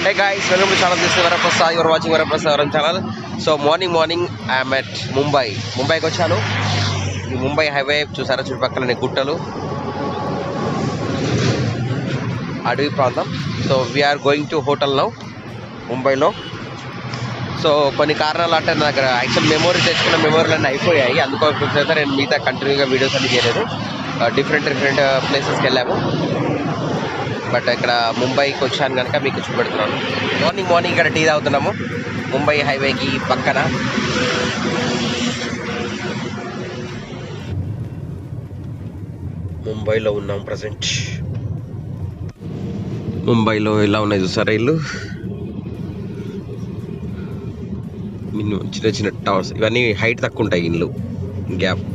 Hey guys, welcome to channel. This is Varaprasad. You are watching Varaprasad Varam channel. So morning I am at Mumbai. Mumbai ko chalo. ఈ Mumbai highway చూసారా, చుట్టుపక్కల గుట్టలు, అడవి ప్రాంతం. So we're going to hotel now ముంబైలో. సో కొన్ని కారణాలు అంటే నా దగ్గర యాక్చువల్ మెమోరీ తెచ్చుకున్న మెమోరీలు అన్నీ అయిపోయాయి. అందుకోసం నేను మిగతా కంటిన్యూగా వీడియోస్ అన్ని చేయలేదు. డిఫరెంట్ ప్లేసెస్కి వెళ్ళాము. బట్ ఇక్కడ ముంబైకి వచ్చాను కనుక మీకు చూపెడుతున్నాను. మార్నింగ్ ఇక్కడ టీ తాగుతున్నాము ముంబై హైవేకి పక్కన. ముంబైలో ఉన్నాం ప్రజెంట్. ముంబైలో ఎలా ఉన్నాయి చూసారా ఇల్లు, చిన్న టవర్స్, ఇవన్నీ హైట్ తక్కువ ఉంటాయి ఇల్లు, గ్యాప్.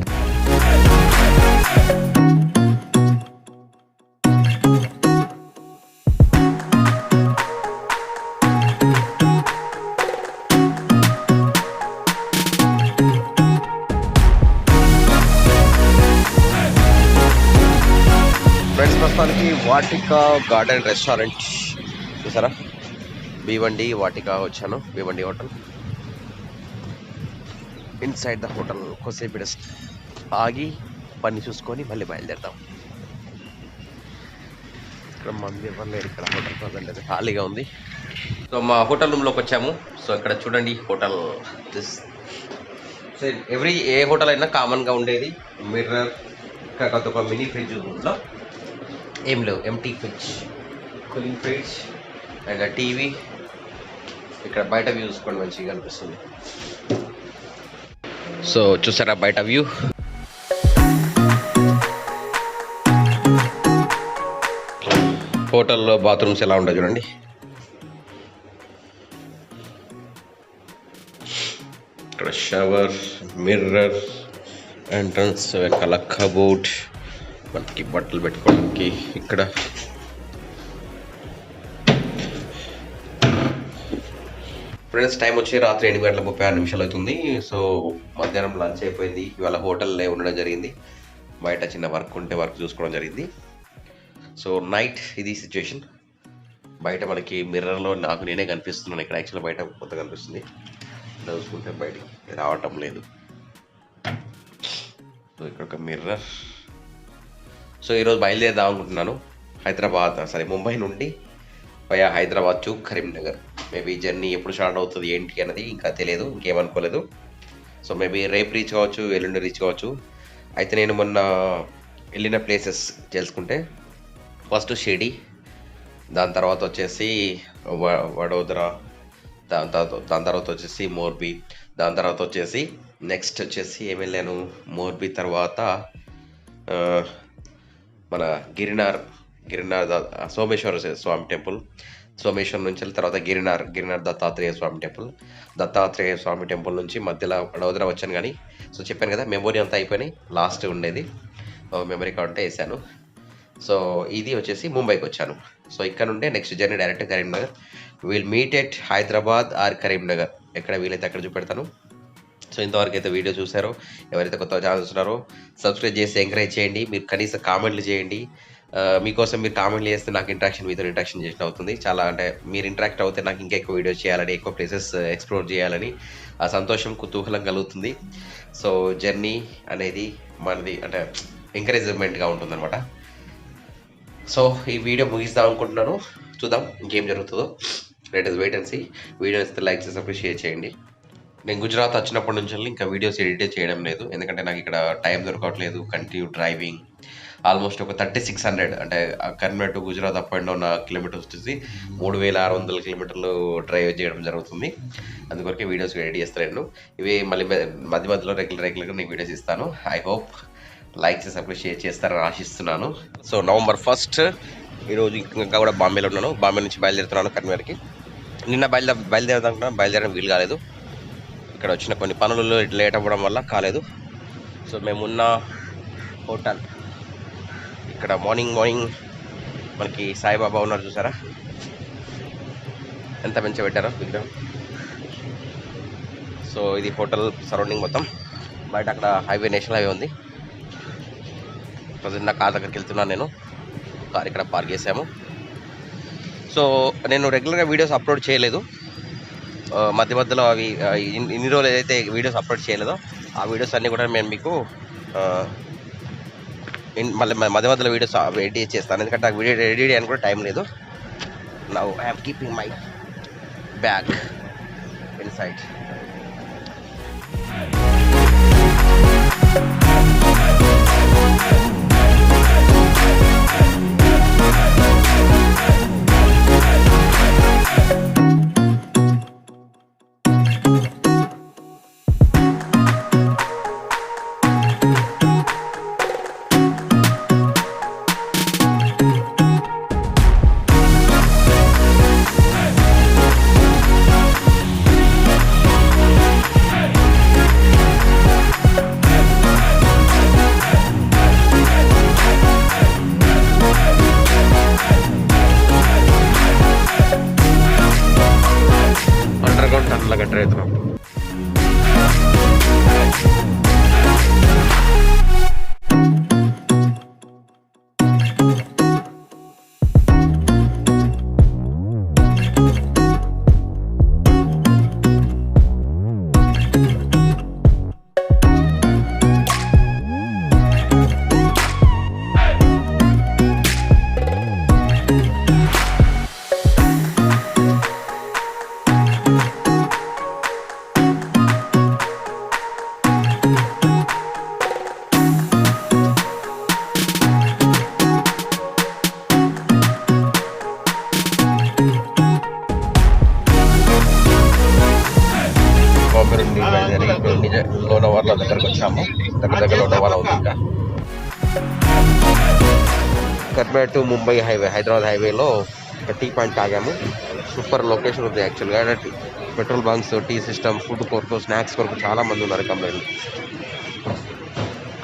ఫ్రెండ్స్, ప్రస్తుతానికి వాటికా గార్డెన్ రెస్టారెంట్ చూసారా, భీవండి వాటికా వచ్చాను. Bhiwandi hotel. Inside the hotel కొద్దిసేపు ఆగి పని చూసుకొని మళ్ళీ బయలుదేరుతాం. ఇక్కడ మంది ఇవ్వలేరు, ఇక్కడ హోటల్ ప్రజెంట్ అయితే ఖాళీగా ఉంది. సో మా హోటల్ రూమ్లోకి వచ్చాము. సో ఇక్కడ చూడండి హోటల్. ఏ హోటల్ అయినా కామన్గా ఉండేది మిర్రర్, కాకపోతే ఒక మినీ ఫ్రిడ్జ్ రూమ్లో ఏం లేవు, empty fridge, cooling fridge and TV. ఇక్కడ బయట వ్యూ చూసుకోండి, మంచిగా కనిపిస్తుంది. సో చూసారా బయట వ్యూ. హోటల్లో బాత్రూమ్స్ ఎలా ఉంటాయి చూడండి. ఇక్కడ షవర్, మిర్రర్, ఎంట్రన్స్, వెనకాల కబోర్డ్, మనకి బట్టలు పెట్టుకోవడానికి. ఇక్కడ ఫ్రెండ్స్ టైం వచ్చి రాత్రి 8:36 అవుతుంది. సో మధ్యాహ్నం లంచ్ అయిపోయింది. ఇవాళ హోటల్లో ఉండడం జరిగింది. బయట చిన్న వర్క్ ఉంటే వర్క్ చూసుకోవడం జరిగింది. సో నైట్ ఇది సిచ్యువేషన్. బయట మనకి మిర్రర్లో నాకు నేనే కనిపిస్తున్నాను. ఇక్కడ యాక్చువల్గా బయట కొత్త కనిపిస్తుంది, చూసుకుంటే బయటికి రావటం లేదు. సో ఇక్కడ ఒక మిర్రర్. సో ఈరోజు బయలుదేరదాం అనుకుంటున్నాను ముంబై నుండి via Hyderabad to Karimnagar. Maybe journey ఎప్పుడు స్టార్ట్ అవుతుంది ఏంటి అన్నది ఇంకా తెలియదు, ఇంకేమనుకోలేదు. సో మేబీ రేపు రీచ్ కావచ్చు, ఎల్లుండి రీచ్ కావచ్చు. అయితే నేను మొన్న వెళ్ళిన ప్లేసెస్ తెలుసుకుంటే, ఫస్ట్ షిరిడి, దాని తర్వాత వచ్చేసి వడోదరా, దాని తర్వాత వచ్చేసి మోర్బీ, దాని తర్వాత వచ్చేసి నెక్స్ట్ వచ్చేసి ఏం వెళ్ళాను, మోర్బీ తర్వాత మన గిరినార్ సోమేశ్వర స్వామి టెంపుల్. సోమేశ్వరం నుంచి వెళ్ళిన తర్వాత గిరినార్ దత్తాత్రేయ స్వామి టెంపుల్. దత్తాత్రేయ స్వామి టెంపుల్ నుంచి మధ్యలో వడోదరా వచ్చాను. కానీ సో చెప్పాను కదా, మెమొరీ అంతా అయిపోయినాయి, లాస్ట్ ఉండేది మెమరీ కార్డ్ అంటే వేసాను. సో ఇది వచ్చేసి ముంబైకి వచ్చాను. సో ఇక్కడ నుండే next journey direct Karimnagar. Will meet at Hyderabad or Karimnagar, ఎక్కడ వీలైతే అక్కడ చూపెడతాను. సో ఇంతవరకు అయితే వీడియో చూసారో, ఎవరైతే కొత్త ఛానల్ చూస్తున్నారో సబ్స్క్రైబ్ చేసి ఎంకరేజ్ చేయండి. మీరు కనీసం కామెంట్లు చేయండి. మీకోసం మీరు కామెంట్లు చేస్తే నాకు మీతో ఇంట్రాక్షన్ చేసిన అవుతుంది. చాలా అంటే మీరు ఇంటరాక్ట్ అవుతే నాకు ఇంకా ఎక్కువ వీడియోస్ చేయాలని, ఎక్కువ ప్లేసెస్ ఎక్స్ప్లోర్ చేయాలని ఆ సంతోషం, కుతూహలం కలుగుతుంది. సో జర్నీ అనేది మనది అంటే ఎంకరేజ్మెంట్గా ఉంటుందన్నమాట. సో ఈ వీడియో ముగిస్తాం అనుకుంటున్నాను. చూద్దాం ఇంకేం జరుగుతుందో. Let us wait and see. Video ఇస్తే లైక్ చేసి షేర్ చేయండి. నేను గుజరాత్ వచ్చినప్పటి నుంచి ఇంకా వీడియోస్ ఎడిట్ చేయడం లేదు, ఎందుకంటే నాకు ఇక్కడ టైం దొరకట్లేదు. కంటిన్యూ డ్రైవింగ్ ఆల్మోస్ట్ ఒక 3600 అంటే Karimnagar to Gujarat up and down kilometres వచ్చేసి 3600 కిలోమీటర్లు డ్రైవ్ చేయడం జరుగుతుంది. అందుకొరకే వీడియోస్ ఎడిట్ చేస్తాను. ఇవి మళ్ళీ మధ్యలో రెగ్యులర్గా నేను వీడియోస్ ఇస్తాను. ఐ హోప్ లైక్ చేసి అప్పుడు షేర్ చేస్తారని ఆశిస్తున్నాను. సో November 1st ఈరోజు ఇంకా కూడా బాంబేలో ఉన్నాను. బాంబే నుంచి బయలుదేరుతున్నాను కరీంనగర్కి. నిన్న బయలుదేరడం వీలు కాలేదు. ఇక్కడ వచ్చిన కొన్ని పనులు లేట్ అవ్వడం వల్ల కాలేదు. సో మేమున్న హోటల్ ఇక్కడ మార్నింగ్ మనకి సాయిబాబా ఉన్నారు చూసారా, ఎంత మంచిగా పెట్టారో విగ్రహం. సో ఇది హోటల్ సరౌండింగ్ మొత్తం. బయట అక్కడ హైవే, నేషనల్ హైవే ఉంది. ప్రజెంట్ నా కార్ దగ్గరికి వెళ్తున్నాను నేను. కార్ ఇక్కడ పార్క్ చేసాము. సో నేను రెగ్యులర్గా వీడియోస్ అప్లోడ్ చేయలేదు, మధ్య మధ్యలో అవి ఇన్ని రోజులు ఏదైతే వీడియోస్ అప్లోడ్ చేయలేదో ఆ వీడియోస్ అన్నీ కూడా నేను మీకు మళ్ళీ మధ్య మధ్యలో వీడియోస్ ఎడిట్ చేస్తాను, ఎందుకంటే నాకు వీడియో ఎడిట్ చేయడానికి కూడా టైం లేదు. Now I'm keeping my bag inside. టన్నుల గట్ర ఎత్తున్నాం. లోనావాలా దగ్గరకు వచ్చాము, దగ్గర లోనావాలా ఉంది. ఇంకా కర్నాటక టు ముంబై హైవే, హైదరాబాద్ హైవేలో ఒక టీ పాయింట్ ఆగాము. సూపర్ లొకేషన్ ఉంది యాక్చువల్గా. Petrol bunks, tea system, food కొరకు, స్నాక్స్ కొరకు చాలా మంది ఉన్నారు కంపెనీలు.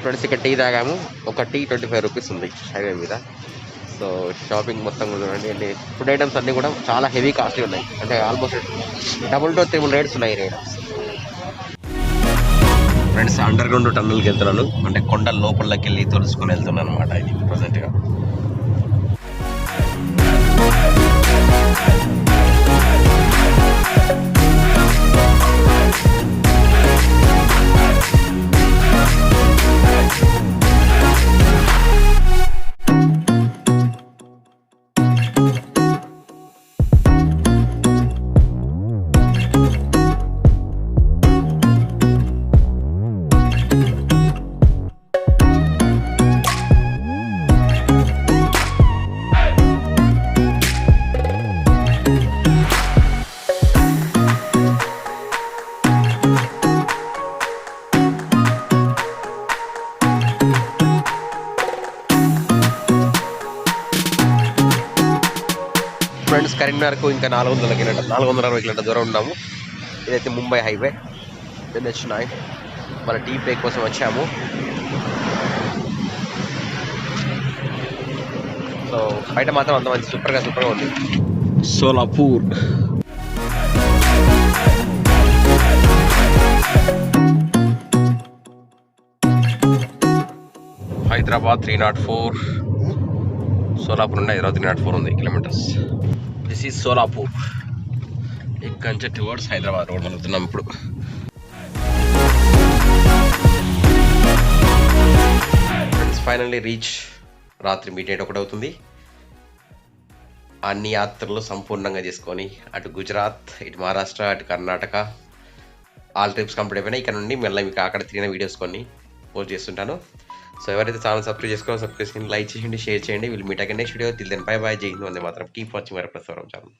ఫ్రెండ్స్ ఇక్కడ టీ తాగాము, ఒక టీ 25 రూపీస్ ఉంది హైవే మీద. సో షాపింగ్ మొత్తం చూడండి, ఫుడ్ ఐటమ్స్ అన్నీ కూడా చాలా హెవీ కాస్ట్లీ ఉన్నాయి, అంటే ఆల్మోస్ట్ డబుల్ టు 3 రేట్స్ ఉన్నాయి రేట్స్. ఫ్రెండ్స్ అండర్ గ్రౌండ్ టన్నల్కి వెళ్తున్నాను, అంటే కొండ లోపలికి వెళ్ళి తొలుసుకొని వెళ్తున్నాను అనమాట ఇది ప్రజెంట్గా. ఫ్రెండ్స్ కరీంనగర్కు ఇంకా 460 కిలోమీటర్ దూరం ఉన్నాము. ఇదైతే ముంబై హైవే NH9. మన టీ బ్రేక్ కోసం వచ్చాము. సో బయట మాత్రం అంత మంచి సూపర్గా ఉంది. సోలాపూర్ హైదరాబాద్ 304, సోలాపూర్ నుండి హైదరాబాద్ 304 ఉంది కిలోమీటర్స్. This is Solapur. ఇక్కడి నుంచి టువర్డ్స్ హైదరాబాద్ రోడ్ వెళ్తున్నాం ఇప్పుడు. Friends finally reach. రాత్రి మీట్ ఒకటవుతుంది. అన్ని యాత్రలు సంపూర్ణంగా చేసుకొని అటు గుజరాత్, ఇటు మహారాష్ట్ర, అటు కర్ణాటక ఆల్ ట్రిప్స్ కంప్లీట్ అయిపోయినాయి. ఇక్కడ నుండి మళ్ళీ మీకు అక్కడ తిరిగిన వీడియోస్ కొన్ని పోస్ట్ చేస్తుంటాను. సో ఎవరైతే ఛానల్ సబ్స్క్రైబ్ చేసుకోవాలో సబ్స్క్రైబ్ చేయండి, లైక్ చేయండి, షేర్ చేయండి. Will meet again next video. Till then bye bye. జై హింద్, వందే మాతరం. Keep watching Varaprasad channel.